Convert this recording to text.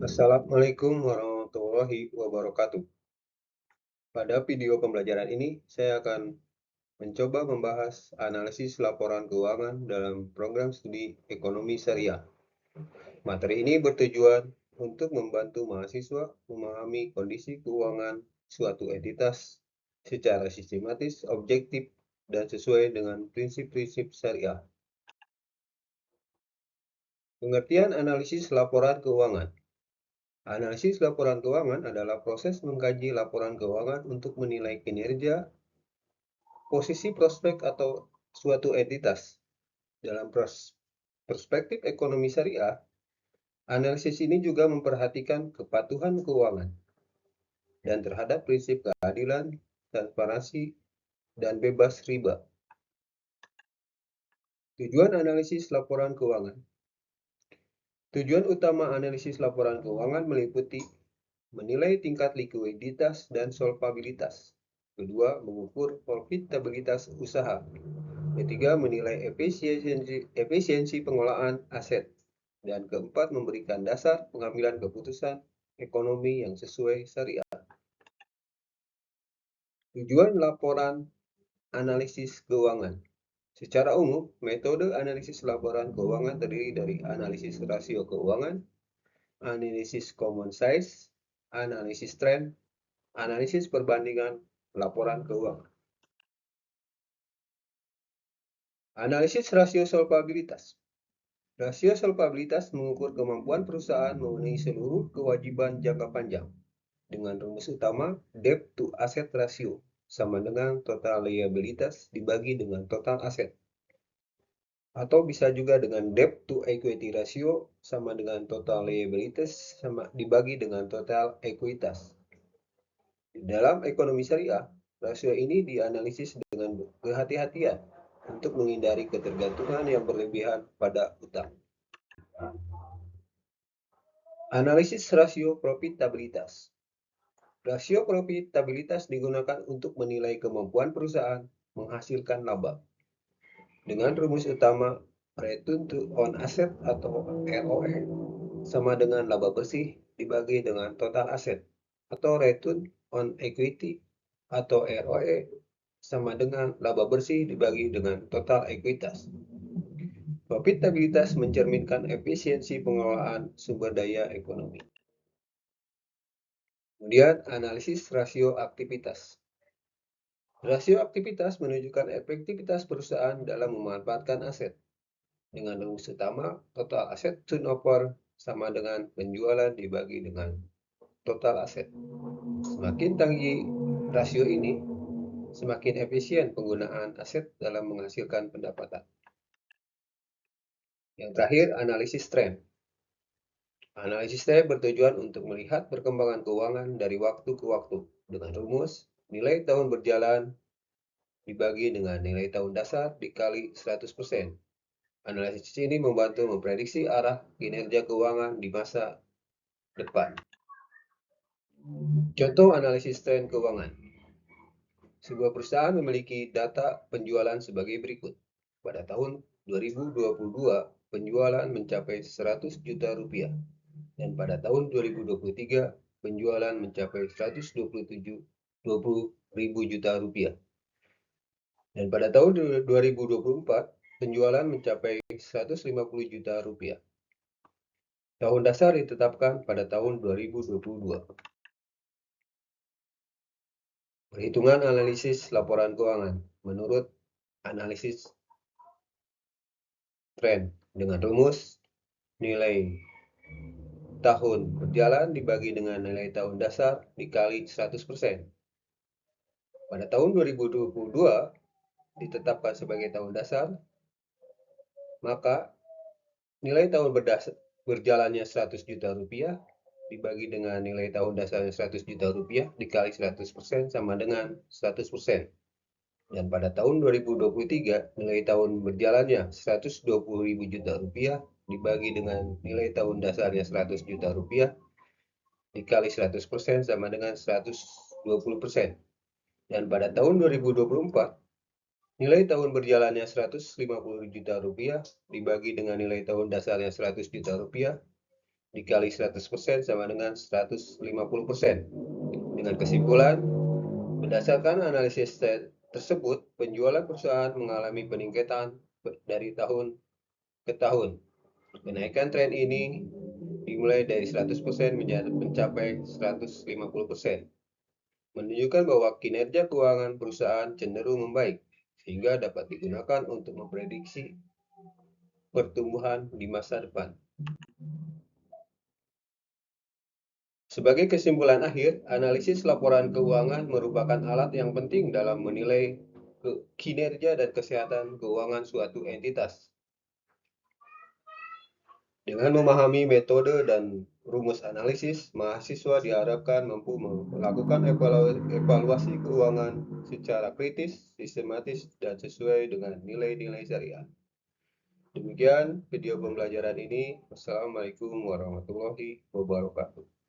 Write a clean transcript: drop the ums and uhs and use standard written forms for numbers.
Assalamualaikum warahmatullahi wabarakatuh. Pada video pembelajaran ini, saya akan mencoba membahas analisis laporan keuangan dalam program studi ekonomi syariah. Materi ini bertujuan untuk membantu mahasiswa memahami kondisi keuangan suatu entitas secara sistematis, objektif, dan sesuai dengan prinsip-prinsip syariah. Pengertian analisis laporan keuangan. Analisis laporan keuangan adalah proses mengkaji laporan keuangan untuk menilai kinerja, posisi prospek atau suatu entitas. Dalam perspektif ekonomi syariah, analisis ini juga memperhatikan kepatuhan keuangan dan terhadap prinsip keadilan, transparansi, dan bebas riba. Tujuan analisis laporan keuangan. Tujuan utama analisis laporan keuangan meliputi menilai tingkat likuiditas dan solvabilitas. Kedua, mengukur profitabilitas usaha. Ketiga, menilai efisiensi pengelolaan aset. Dan keempat, memberikan dasar pengambilan keputusan ekonomi yang sesuai syariah. Tujuan laporan analisis keuangan. Secara umum, metode analisis laporan keuangan terdiri dari analisis rasio keuangan, analisis common size, analisis tren, analisis perbandingan laporan keuangan. Analisis rasio solvabilitas. Rasio solvabilitas mengukur kemampuan perusahaan memenuhi seluruh kewajiban jangka panjang dengan rumus utama debt to asset ratio sama dengan total liabilitas dibagi dengan total aset. Atau bisa juga dengan debt to equity ratio sama dengan total liabilities sama dibagi dengan total ekuitas. Di dalam ekonomi syariah, rasio ini dianalisis dengan kehati-hatian untuk menghindari ketergantungan yang berlebihan pada utang. Analisis rasio profitabilitas. Rasio profitabilitas digunakan untuk menilai kemampuan perusahaan menghasilkan laba. Dengan rumus utama return on asset atau ROE sama dengan laba bersih dibagi dengan total aset, atau return on equity atau ROE sama dengan laba bersih dibagi dengan total ekuitas. Profitabilitas mencerminkan efisiensi pengelolaan sumber daya ekonomi. Kemudian analisis rasio aktivitas. Rasio aktivitas menunjukkan efektivitas perusahaan dalam memanfaatkan aset. Dengan rumus utama, total aset turnover sama dengan penjualan dibagi dengan total aset. Semakin tinggi rasio ini, semakin efisien penggunaan aset dalam menghasilkan pendapatan. Yang terakhir, analisis tren. Analisis tren bertujuan untuk melihat perkembangan keuangan dari waktu ke waktu dengan rumus nilai tahun berjalan dibagi dengan nilai tahun dasar dikali 100%. Analisis ini membantu memprediksi arah kinerja keuangan di masa depan. Contoh analisis tren keuangan. Sebuah perusahaan memiliki data penjualan sebagai berikut. Pada tahun 2022, penjualan mencapai 100 juta rupiah. Dan pada tahun 2023, penjualan mencapai 120 ribu juta rupiah. Dan pada tahun 2024, penjualan mencapai 150 juta rupiah. Tahun dasar ditetapkan pada tahun 2022. Perhitungan analisis laporan keuangan menurut analisis tren dengan rumus nilai tahun berjalan dibagi dengan nilai tahun dasar dikali 100%. Pada tahun 2022 ditetapkan sebagai tahun dasar, maka nilai tahun berjalannya 100 juta rupiah dibagi dengan nilai tahun dasarnya 100 juta rupiah dikali 100% sama dengan 100%. Dan pada tahun 2023 nilai tahun berjalannya 120 ribu juta rupiah dibagi dengan nilai tahun dasarnya 100 juta rupiah dikali 100% sama dengan 120%. Dan pada tahun 2024 nilai tahun berjalannya 150 juta rupiah dibagi dengan nilai tahun dasarnya 100 juta rupiah dikali 100% sama dengan 150%. Dengan kesimpulan, berdasarkan analisis tersebut, penjualan perusahaan mengalami peningkatan dari tahun ke tahun. Kenaikan tren ini dimulai dari 100% mencapai 150%, menunjukkan bahwa kinerja keuangan perusahaan cenderung membaik, sehingga dapat digunakan untuk memprediksi pertumbuhan di masa depan. Sebagai kesimpulan akhir, analisis laporan keuangan merupakan alat yang penting dalam menilai kinerja dan kesehatan keuangan suatu entitas. Dengan memahami metode dan rumus analisis, mahasiswa diharapkan mampu melakukan evaluasi keuangan secara kritis, sistematis, dan sesuai dengan nilai-nilai syariah. Demikian video pembelajaran ini. Wassalamualaikum warahmatullahi wabarakatuh.